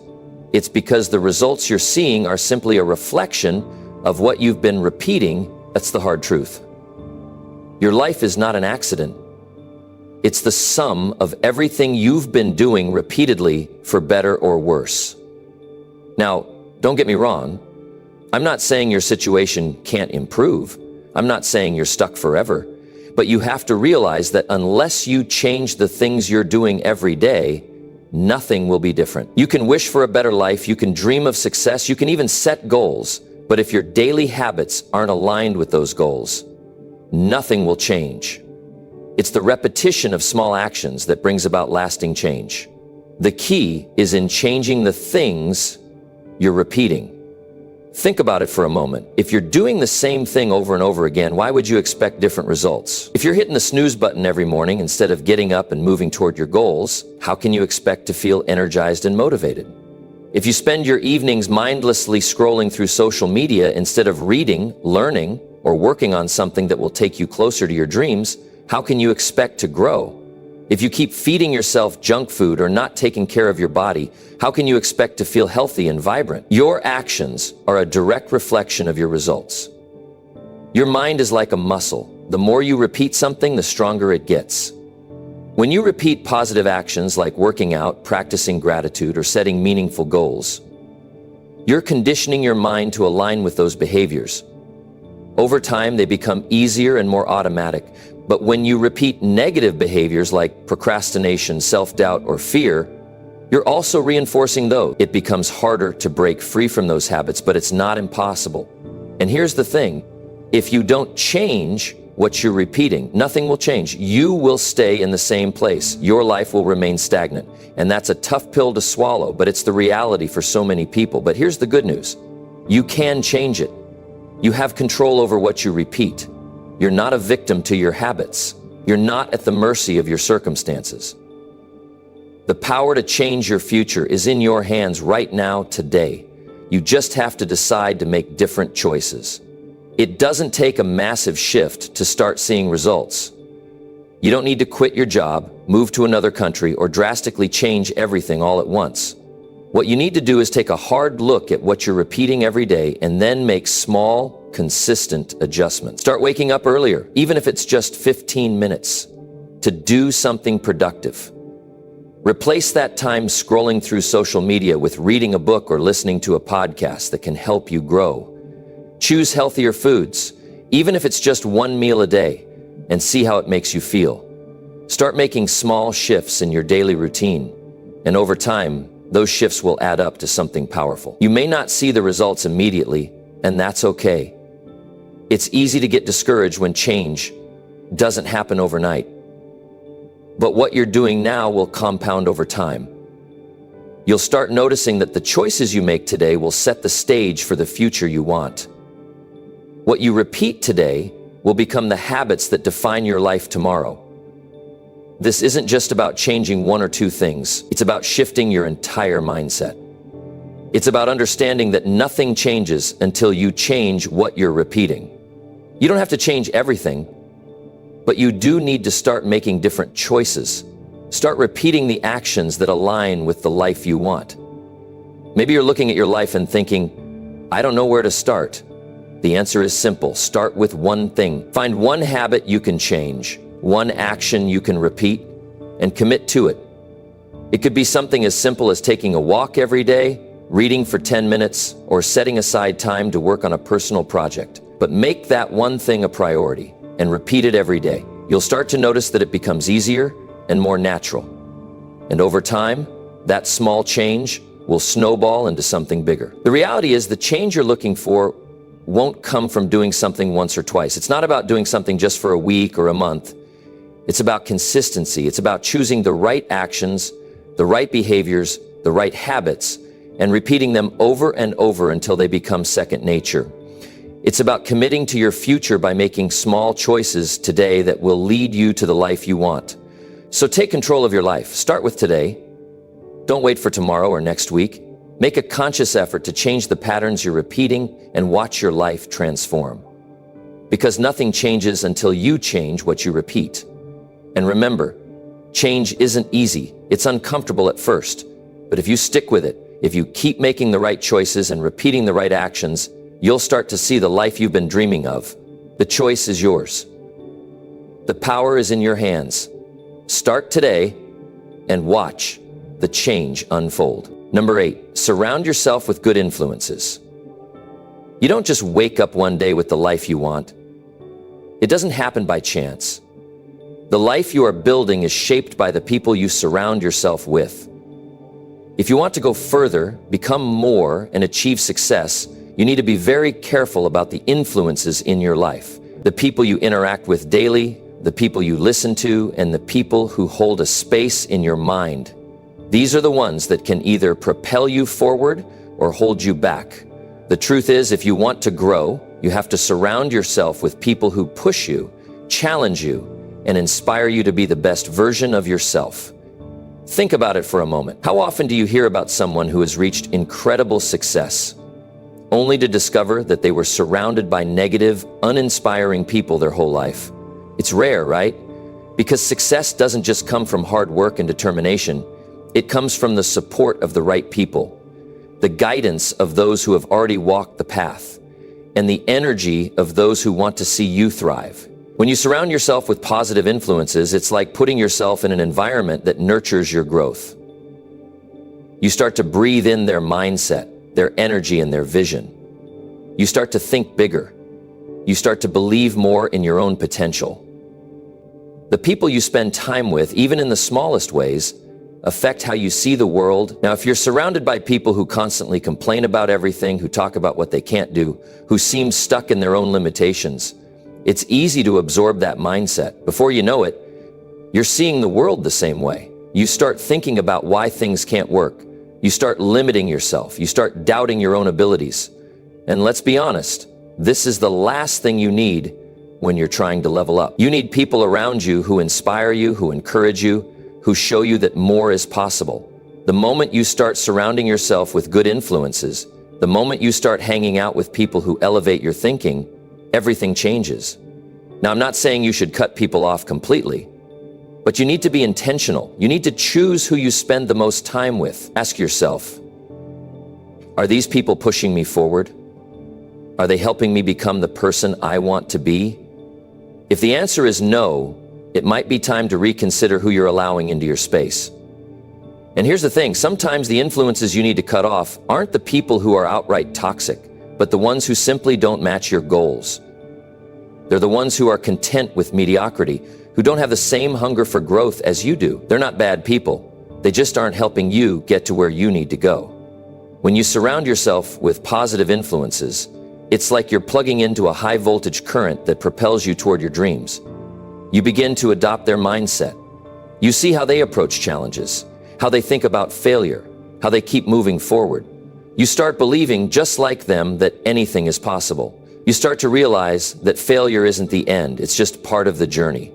It's because the results you're seeing are simply a reflection of what you've been repeating. That's the hard truth. Your life is not an accident. It's the sum of everything you've been doing repeatedly for better or worse. Now, don't get me wrong. I'm not saying your situation can't improve. I'm not saying you're stuck forever. But you have to realize that unless you change the things you're doing every day, nothing will be different. You can wish for a better life. You can dream of success. You can even set goals. But if your daily habits aren't aligned with those goals, nothing will change. It's the repetition of small actions that brings about lasting change. The key is in changing the things you're repeating. Think about it for a moment. If you're doing the same thing over and over again, why would you expect different results? If you're hitting the snooze button every morning instead of getting up and moving toward your goals, how can you expect to feel energized and motivated? If you spend your evenings mindlessly scrolling through social media instead of reading, learning, or working on something that will take you closer to your dreams, how can you expect to grow? If you keep feeding yourself junk food or not taking care of your body, how can you expect to feel healthy and vibrant? Your actions are a direct reflection of your results. Your mind is like a muscle. The more you repeat something, the stronger it gets. When you repeat positive actions like working out, practicing gratitude, or setting meaningful goals, you're conditioning your mind to align with those behaviors. Over time, they become easier and more automatic. But when you repeat negative behaviors like procrastination, self-doubt, or fear, you're also reinforcing those. It becomes harder to break free from those habits, but it's not impossible. And here's the thing. If you don't change what you're repeating, nothing will change. You will stay in the same place. Your life will remain stagnant. And that's a tough pill to swallow, but it's the reality for so many people. But here's the good news. You can change it. You have control over what you repeat. You're not a victim to your habits. You're not at the mercy of your circumstances. The power to change your future is in your hands right now, today. You just have to decide to make different choices. It doesn't take a massive shift to start seeing results. You don't need to quit your job, move to another country, or drastically change everything all at once. What you need to do is take a hard look at what you're repeating every day and then make small, consistent adjustments. Start waking up earlier, even if it's just 15 minutes, to do something productive. Replace that time scrolling through social media with reading a book or listening to a podcast that can help you grow. Choose healthier foods, even if it's just one meal a day, and see how it makes you feel. Start making small shifts in your daily routine, and over time, those shifts will add up to something powerful. You may not see the results immediately, and that's okay. It's easy to get discouraged when change doesn't happen overnight. But what you're doing now will compound over time. You'll start noticing that the choices you make today will set the stage for the future you want. What you repeat today will become the habits that define your life tomorrow. This isn't just about changing one or two things. It's about shifting your entire mindset. It's about understanding that nothing changes until you change what you're repeating. You don't have to change everything, but you do need to start making different choices. Start repeating the actions that align with the life you want. Maybe you're looking at your life and thinking, I don't know where to start. The answer is simple. Start with one thing. Find one habit you can change, one action you can repeat, and commit to it. It could be something as simple as taking a walk every day, reading for 10 minutes, or setting aside time to work on a personal project. But make that one thing a priority and repeat it every day. You'll start to notice that it becomes easier and more natural. And over time, that small change will snowball into something bigger. The reality is the change you're looking for won't come from doing something once or twice. It's not about doing something just for a week or a month. It's about consistency. It's about choosing the right actions, the right behaviors, the right habits, and repeating them over and over until they become second nature. It's about committing to your future by making small choices today that will lead you to the life you want. So take control of your life. Start with today. Don't wait for tomorrow or next week. Make a conscious effort to change the patterns you're repeating and watch your life transform. Because nothing changes until you change what you repeat. And remember, change isn't easy. It's uncomfortable at first. But if you stick with it, if you keep making the right choices and repeating the right actions, you'll start to see the life you've been dreaming of. The choice is yours. The power is in your hands. Start today and watch the change unfold. Number 8, surround yourself with good influences. You don't just wake up one day with the life you want. It doesn't happen by chance. The life you are building is shaped by the people you surround yourself with. If you want to go further, become more, and achieve success, you need to be very careful about the influences in your life. The people you interact with daily, the people you listen to, and the people who hold a space in your mind. These are the ones that can either propel you forward or hold you back. The truth is, if you want to grow, you have to surround yourself with people who push you, challenge you, and inspire you to be the best version of yourself. Think about it for a moment. How often do you hear about someone who has reached incredible success, only to discover that they were surrounded by negative, uninspiring people their whole life? It's rare, right? Because success doesn't just come from hard work and determination. It comes from the support of the right people, the guidance of those who have already walked the path, and the energy of those who want to see you thrive. When you surround yourself with positive influences, it's like putting yourself in an environment that nurtures your growth. You start to breathe in their mindset, their energy, and their vision. You start to think bigger. You start to believe more in your own potential. The people you spend time with, even in the smallest ways, affect how you see the world. Now, if you're surrounded by people who constantly complain about everything, who talk about what they can't do, who seem stuck in their own limitations, it's easy to absorb that mindset. Before you know it, you're seeing the world the same way. You start thinking about why things can't work. You start limiting yourself. You start doubting your own abilities. And let's be honest, this is the last thing you need when you're trying to level up. You need people around you who inspire you, who encourage you, who show you that more is possible. The moment you start surrounding yourself with good influences, the moment you start hanging out with people who elevate your thinking, everything changes. Now, I'm not saying you should cut people off completely, but you need to be intentional. You need to choose who you spend the most time with. Ask yourself, are these people pushing me forward? Are they helping me become the person I want to be? If the answer is no, it might be time to reconsider who you're allowing into your space. And here's the thing, sometimes the influences you need to cut off aren't the people who are outright toxic, but the ones who simply don't match your goals. They're the ones who are content with mediocrity, who don't have the same hunger for growth as you do. They're not bad people. They just aren't helping you get to where you need to go. When you surround yourself with positive influences, it's like you're plugging into a high voltage current that propels you toward your dreams. You begin to adopt their mindset. You see how they approach challenges, how they think about failure, how they keep moving forward. You start believing, just like them, that anything is possible. You start to realize that failure isn't the end, it's just part of the journey.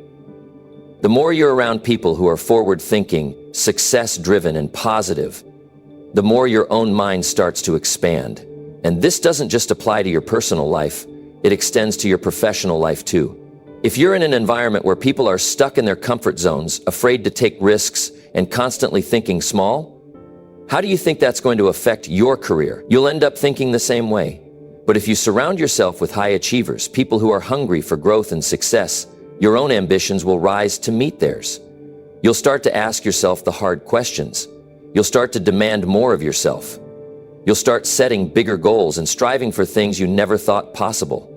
The more you're around people who are forward-thinking, success-driven, and positive, the more your own mind starts to expand. And this doesn't just apply to your personal life, it extends to your professional life too. If you're in an environment where people are stuck in their comfort zones, afraid to take risks, and constantly thinking small, how do you think that's going to affect your career? You'll end up thinking the same way. But if you surround yourself with high achievers, people who are hungry for growth and success, your own ambitions will rise to meet theirs. You'll start to ask yourself the hard questions. You'll start to demand more of yourself. You'll start setting bigger goals and striving for things you never thought possible.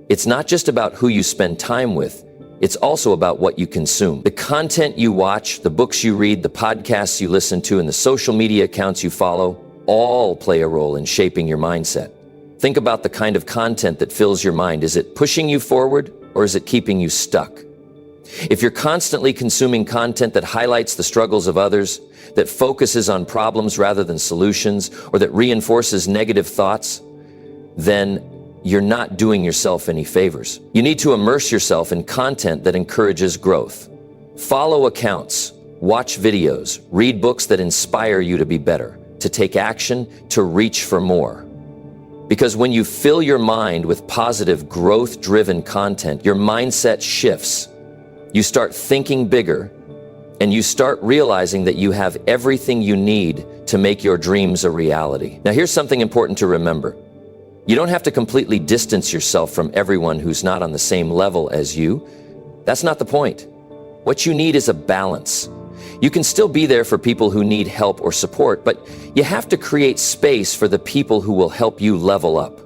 It's not just about who you spend time with, it's also about what you consume. The content you watch, the books you read, the podcasts you listen to, and the social media accounts you follow all play a role in shaping your mindset. Think about the kind of content that fills your mind. Is it pushing you forward, or is it keeping you stuck? If you're constantly consuming content that highlights the struggles of others, that focuses on problems rather than solutions, or that reinforces negative thoughts, then you're not doing yourself any favors. You need to immerse yourself in content that encourages growth. Follow accounts, watch videos, read books that inspire you to be better, to take action, to reach for more. Because when you fill your mind with positive, growth-driven content, your mindset shifts. You start thinking bigger, and you start realizing that you have everything you need to make your dreams a reality. Now, here's something important to remember. You don't have to completely distance yourself from everyone who's not on the same level as you. That's not the point. What you need is a balance. You can still be there for people who need help or support, but you have to create space for the people who will help you level up.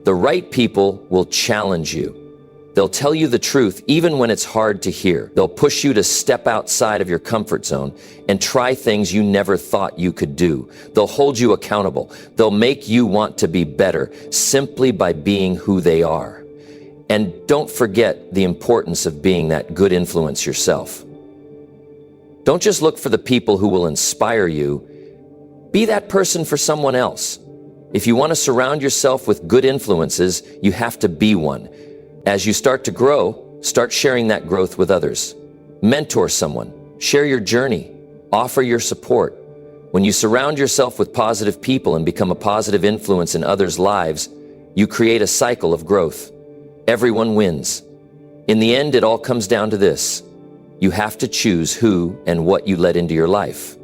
The right people will challenge you. They'll tell you the truth even when it's hard to hear. They'll push you to step outside of your comfort zone and try things you never thought you could do. They'll hold you accountable. They'll make you want to be better simply by being who they are. And don't forget the importance of being that good influence yourself. Don't just look for the people who will inspire you. Be that person for someone else. If you want to surround yourself with good influences, you have to be one. As you start to grow, start sharing that growth with others. Mentor someone. Share your journey. Offer your support. When you surround yourself with positive people and become a positive influence in others' lives, you create a cycle of growth. Everyone wins. In the end, it all comes down to this. You have to choose who and what you let into your life.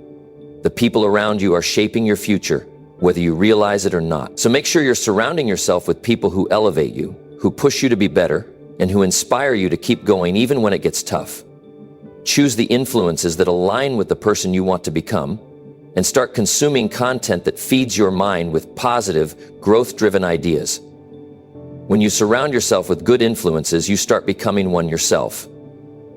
The people around you are shaping your future, whether you realize it or not. So make sure you're surrounding yourself with people who elevate you, who push you to be better, and who inspire you to keep going even when it gets tough. Choose the influences that align with the person you want to become, and start consuming content that feeds your mind with positive, growth-driven ideas. When you surround yourself with good influences, you start becoming one yourself.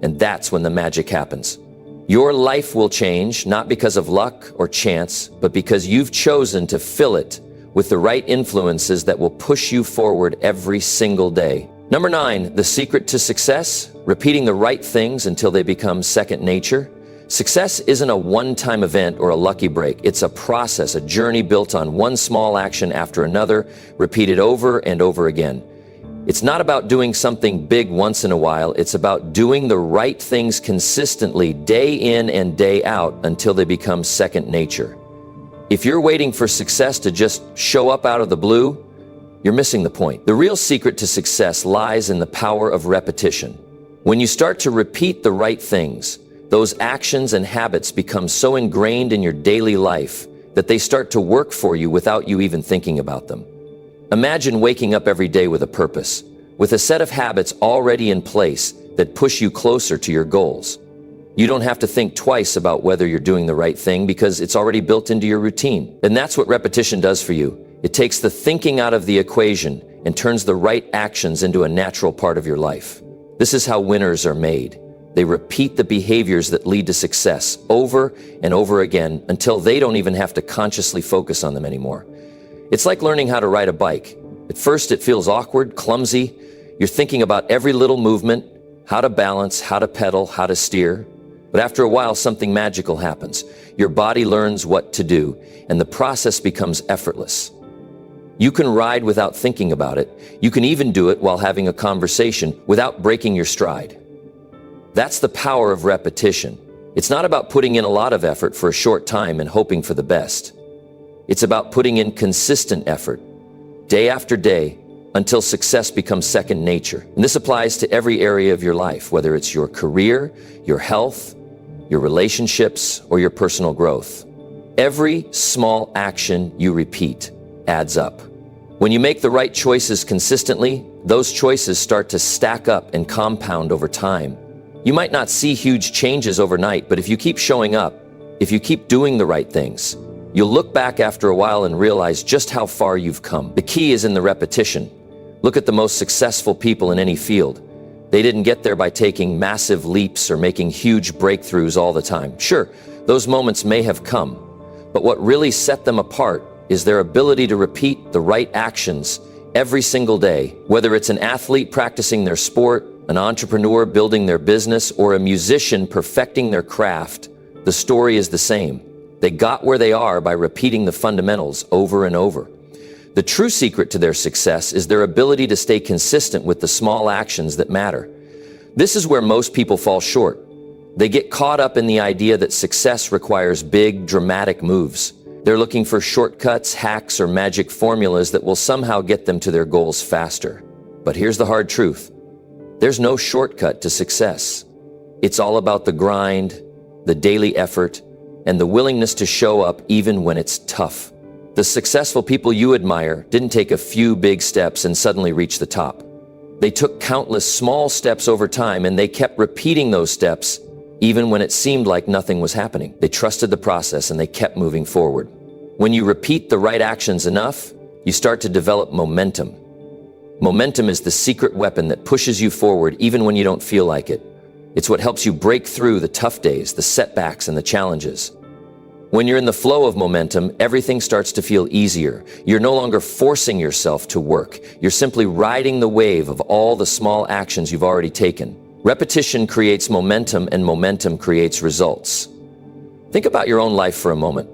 And that's when the magic happens. Your life will change, not because of luck or chance, but because you've chosen to fill it with the right influences that will push you forward every single day. Number 9, the secret to success: repeating the right things until they become second nature. Success isn't a one-time event or a lucky break. It's a process, a journey built on one small action after another, repeated over and over again. It's not about doing something big once in a while. It's about doing the right things consistently, day in and day out, until they become second nature. If you're waiting for success to just show up out of the blue, you're missing the point. The real secret to success lies in the power of repetition. When you start to repeat the right things, those actions and habits become so ingrained in your daily life that they start to work for you without you even thinking about them. Imagine waking up every day with a purpose, with a set of habits already in place that push you closer to your goals. You don't have to think twice about whether you're doing the right thing because it's already built into your routine. And that's what repetition does for you. It takes the thinking out of the equation and turns the right actions into a natural part of your life. This is how winners are made. They repeat the behaviors that lead to success over and over again until they don't even have to consciously focus on them anymore. It's like learning how to ride a bike. At first, it feels awkward, clumsy. You're thinking about every little movement, how to balance, how to pedal, how to steer. But after a while, something magical happens. Your body learns what to do, and the process becomes effortless. You can ride without thinking about it. You can even do it while having a conversation without breaking your stride. That's the power of repetition. It's not about putting in a lot of effort for a short time and hoping for the best. It's about putting in consistent effort, day after day, until success becomes second nature. And this applies to every area of your life, whether it's your career, your health, your relationships, or your personal growth. Every small action you repeat adds up. When you make the right choices consistently, those choices start to stack up and compound over time. You might not see huge changes overnight, but if you keep showing up, if you keep doing the right things, you'll look back after a while and realize just how far you've come. The key is in the repetition. Look at the most successful people in any field. They didn't get there by taking massive leaps or making huge breakthroughs all the time. Sure, those moments may have come, but what really set them apart is their ability to repeat the right actions every single day. Whether it's an athlete practicing their sport, an entrepreneur building their business, or a musician perfecting their craft, the story is the same. They got where they are by repeating the fundamentals over and over. The true secret to their success is their ability to stay consistent with the small actions that matter. This is where most people fall short. They get caught up in the idea that success requires big, dramatic moves. They're looking for shortcuts, hacks, or magic formulas that will somehow get them to their goals faster. But here's the hard truth. There's no shortcut to success. It's all about the grind, the daily effort, and the willingness to show up even when it's tough. The successful people you admire didn't take a few big steps and suddenly reach the top. They took countless small steps over time, and they kept repeating those steps even when it seemed like nothing was happening. They trusted the process and they kept moving forward. When you repeat the right actions enough, you start to develop momentum. Momentum is the secret weapon that pushes you forward even when you don't feel like it. It's what helps you break through the tough days, the setbacks, and the challenges. When you're in the flow of momentum, everything starts to feel easier. You're no longer forcing yourself to work. You're simply riding the wave of all the small actions you've already taken. Repetition creates momentum, and momentum creates results. Think about your own life for a moment.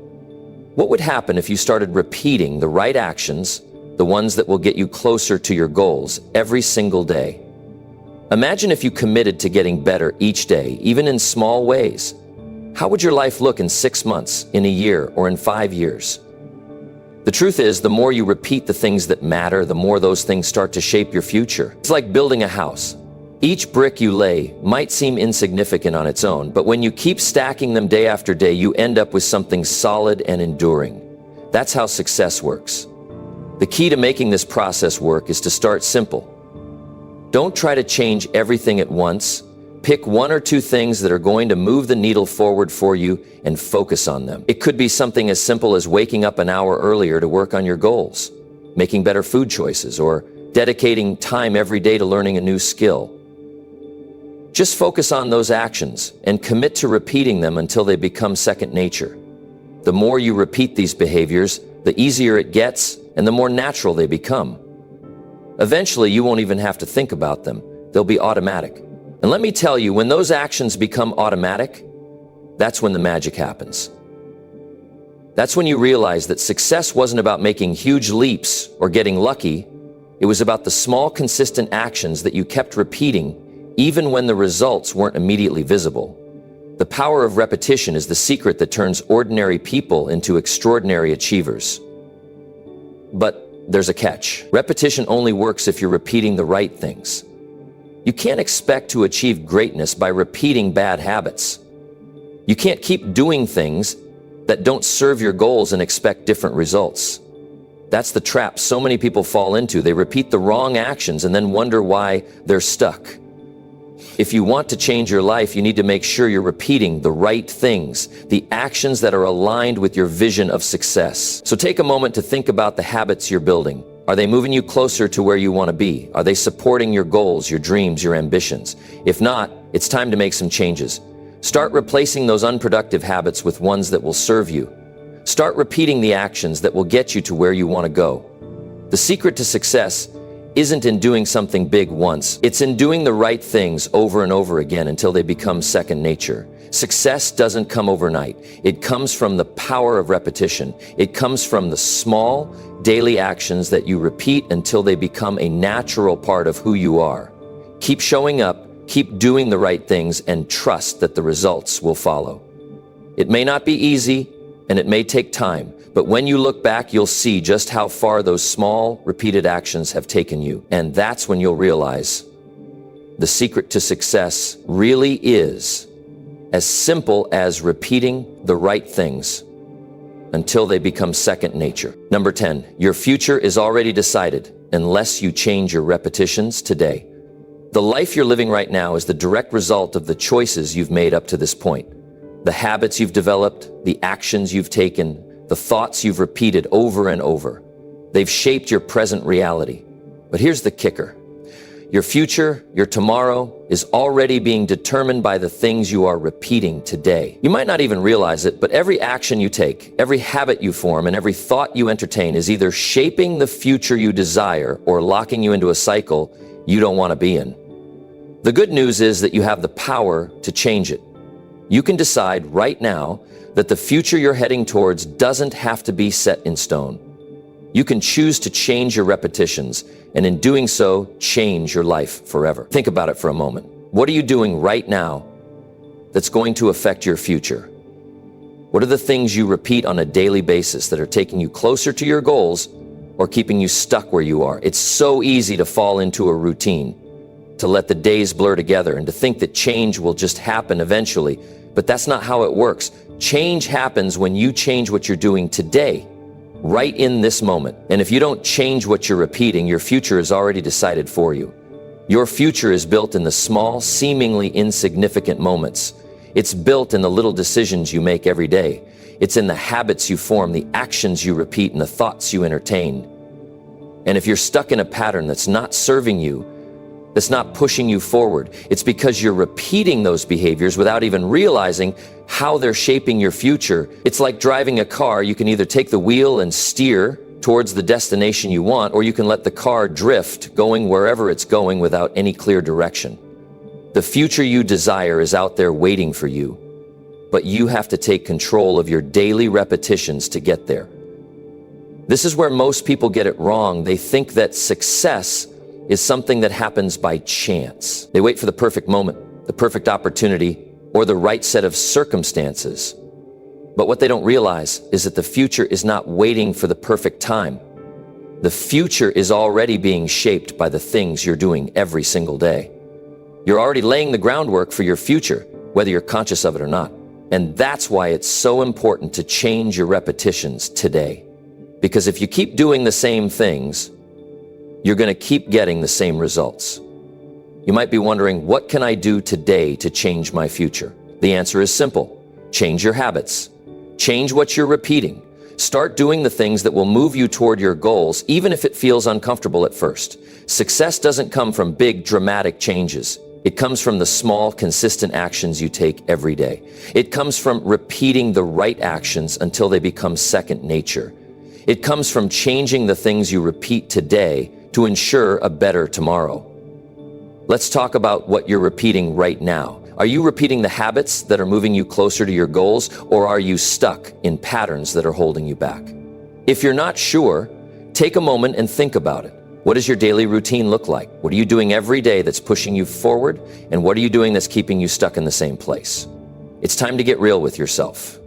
What would happen if you started repeating the right actions, the ones that will get you closer to your goals, every single day? Imagine if you committed to getting better each day, even in small ways. How would your life look in 6 months, in a year, or in 5 years? The truth is, the more you repeat the things that matter, the more those things start to shape your future. It's like building a house. Each brick you lay might seem insignificant on its own, but when you keep stacking them day after day, you end up with something solid and enduring. That's how success works. The key to making this process work is to start simple. Don't try to change everything at once. Pick 1 or 2 things that are going to move the needle forward for you and focus on them. It could be something as simple as waking up an hour earlier to work on your goals, making better food choices, or dedicating time every day to learning a new skill. Just focus on those actions and commit to repeating them until they become second nature. The more you repeat these behaviors, the easier it gets and the more natural they become. Eventually, you won't even have to think about them. They'll be automatic. And let me tell you, when those actions become automatic, that's when the magic happens. That's when you realize that success wasn't about making huge leaps or getting lucky. It was about the small, consistent actions that you kept repeating even when the results weren't immediately visible. The power of repetition is the secret that turns ordinary people into extraordinary achievers. But there's a catch. Repetition only works if you're repeating the right things. You can't expect to achieve greatness by repeating bad habits. You can't keep doing things that don't serve your goals and expect different results. That's the trap so many people fall into. They repeat the wrong actions and then wonder why they're stuck. If you want to change your life, you need to make sure you're repeating the right things, the actions that are aligned with your vision of success. So take a moment to think about the habits you're building. Are they moving you closer to where you want to be? Are they supporting your goals, your dreams, your ambitions? If not, it's time to make some changes. Start replacing those unproductive habits with ones that will serve you. Start repeating the actions that will get you to where you want to go. The secret to success isn't in doing something big once. It's in doing the right things over and over again until they become second nature. Success doesn't come overnight. It comes from the power of repetition. It comes from the small, daily actions that you repeat until they become a natural part of who you are. Keep showing up, keep doing the right things, and trust that the results will follow. It may not be easy, and it may take time, but when you look back, you'll see just how far those small, repeated actions have taken you. And that's when you'll realize the secret to success really is as simple as repeating the right things until they become second nature. Number 10, your future is already decided unless you change your repetitions today. The life you're living right now is the direct result of the choices you've made up to this point. The habits you've developed, the actions you've taken, the thoughts you've repeated over and over. They've shaped your present reality. But here's the kicker. Your future, your tomorrow, is already being determined by the things you are repeating today. You might not even realize it, but every action you take, every habit you form, and every thought you entertain is either shaping the future you desire or locking you into a cycle you don't want to be in. The good news is that you have the power to change it. You can decide right now that the future you're heading towards doesn't have to be set in stone. You can choose to change your repetitions, and in doing so, change your life forever. Think about it for a moment. What are you doing right now that's going to affect your future? What are the things you repeat on a daily basis that are taking you closer to your goals or keeping you stuck where you are? It's so easy to fall into a routine, to let the days blur together, and to think that change will just happen eventually. But that's not how it works. Change happens when you change what you're doing today, right in this moment. And if you don't change what you're repeating, your future is already decided for you. Your future is built in the small, seemingly insignificant moments. It's built in the little decisions you make every day. It's in the habits you form, the actions you repeat, and the thoughts you entertain. And if you're stuck in a pattern that's not serving you, that's not pushing you forward. It's because you're repeating those behaviors without even realizing how they're shaping your future. It's like driving a car. You can either take the wheel and steer towards the destination you want, or you can let the car drift, going wherever it's going without any clear direction. The future you desire is out there waiting for you, but you have to take control of your daily repetitions to get there. This is where most people get it wrong. They think that success is something that happens by chance. They wait for the perfect moment, the perfect opportunity, or the right set of circumstances. But what they don't realize is that the future is not waiting for the perfect time. The future is already being shaped by the things you're doing every single day. You're already laying the groundwork for your future, whether you're conscious of it or not. And that's why it's so important to change your repetitions today. Because if you keep doing the same things, you're going to keep getting the same results. You might be wondering, what can I do today to change my future? The answer is simple. Change your habits. Change what you're repeating. Start doing the things that will move you toward your goals, even if it feels uncomfortable at first. Success doesn't come from big, dramatic changes. It comes from the small, consistent actions you take every day. It comes from repeating the right actions until they become second nature. It comes from changing the things you repeat today to ensure a better tomorrow. Let's talk about what you're repeating right now. Are you repeating the habits that are moving you closer to your goals, or are you stuck in patterns that are holding you back? If you're not sure, take a moment and think about it. What does your daily routine look like? What are you doing every day that's pushing you forward? And what are you doing that's keeping you stuck in the same place? It's time to get real with yourself.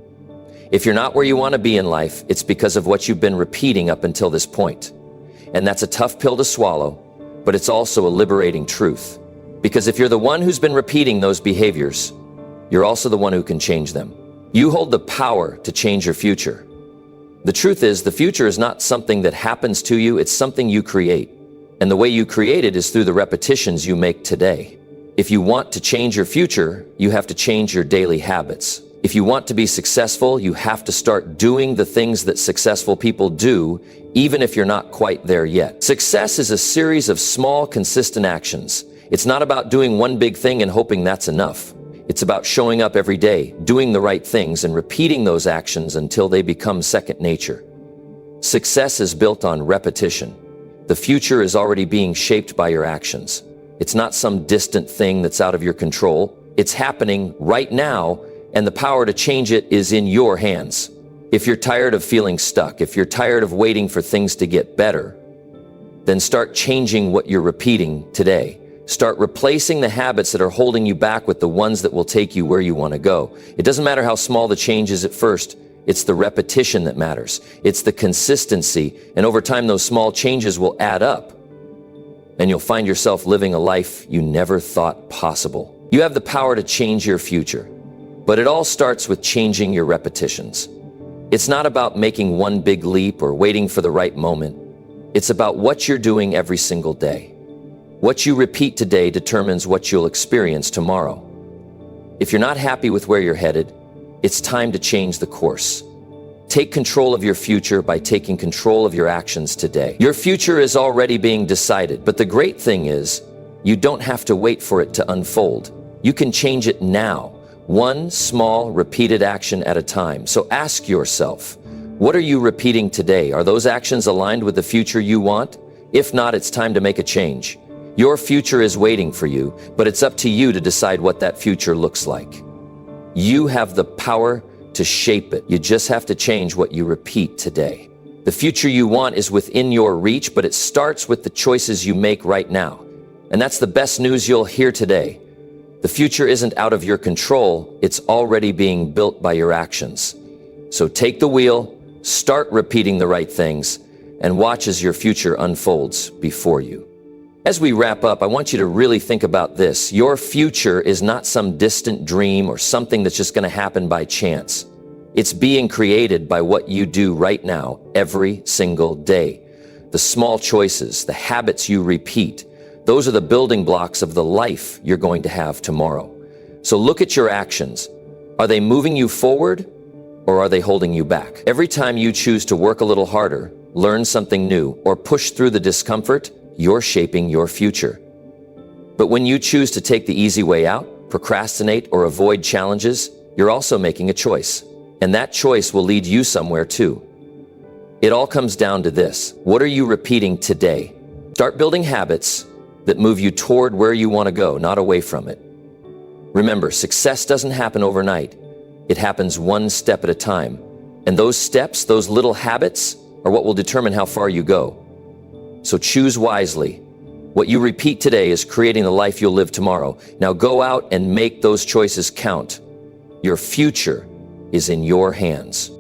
If you're not where you want to be in life, it's because of what you've been repeating up until this point. And that's a tough pill to swallow, but it's also a liberating truth. Because if you're the one who's been repeating those behaviors, you're also the one who can change them. You hold the power to change your future. The truth is, the future is not something that happens to you, it's something you create. And the way you create it is through the repetitions you make today. If you want to change your future, you have to change your daily habits. If you want to be successful, you have to start doing the things that successful people do, even if you're not quite there yet. Success is a series of small, consistent actions. It's not about doing one big thing and hoping that's enough. It's about showing up every day, doing the right things, and repeating those actions until they become second nature. Success is built on repetition. The future is already being shaped by your actions. It's not some distant thing that's out of your control. It's happening right now, and the power to change it is in your hands. If you're tired of feeling stuck, if you're tired of waiting for things to get better, then start changing what you're repeating today. Start replacing the habits that are holding you back with the ones that will take you where you want to go. It doesn't matter how small the change is at first. It's the repetition that matters. It's the consistency. And over time, those small changes will add up. And you'll find yourself living a life you never thought possible. You have the power to change your future. But it all starts with changing your repetitions. It's not about making one big leap or waiting for the right moment. It's about what you're doing every single day. What you repeat today determines what you'll experience tomorrow. If you're not happy with where you're headed, it's time to change the course. Take control of your future by taking control of your actions today. Your future is already being decided, but the great thing is, you don't have to wait for it to unfold. You can change it now, one small, repeated action at a time. So ask yourself, what are you repeating today? Are those actions aligned with the future you want? If not, it's time to make a change. Your future is waiting for you, but it's up to you to decide what that future looks like. You have the power to shape it. You just have to change what you repeat today. The future you want is within your reach, but it starts with the choices you make right now. And that's the best news you'll hear today. The future isn't out of your control, it's already being built by your actions. So take the wheel, start repeating the right things, and watch as your future unfolds before you. As we wrap up, I want you to really think about this. Your future is not some distant dream or something that's just going to happen by chance. It's being created by what you do right now, every single day. The small choices, the habits you repeat, those are the building blocks of the life you're going to have tomorrow. So look at your actions. Are they moving you forward, or are they holding you back? Every time you choose to work a little harder, learn something new, or push through the discomfort, you're shaping your future. But when you choose to take the easy way out, procrastinate, or avoid challenges, you're also making a choice. And that choice will lead you somewhere too. It all comes down to this. What are you repeating today? Start building habits that move you toward where you want to go, not away from it. Remember, success doesn't happen overnight. It happens one step at a time. And those steps, those little habits, are what will determine how far you go. So choose wisely. What you repeat today is creating the life you'll live tomorrow. Now go out and make those choices count. Your future is in your hands.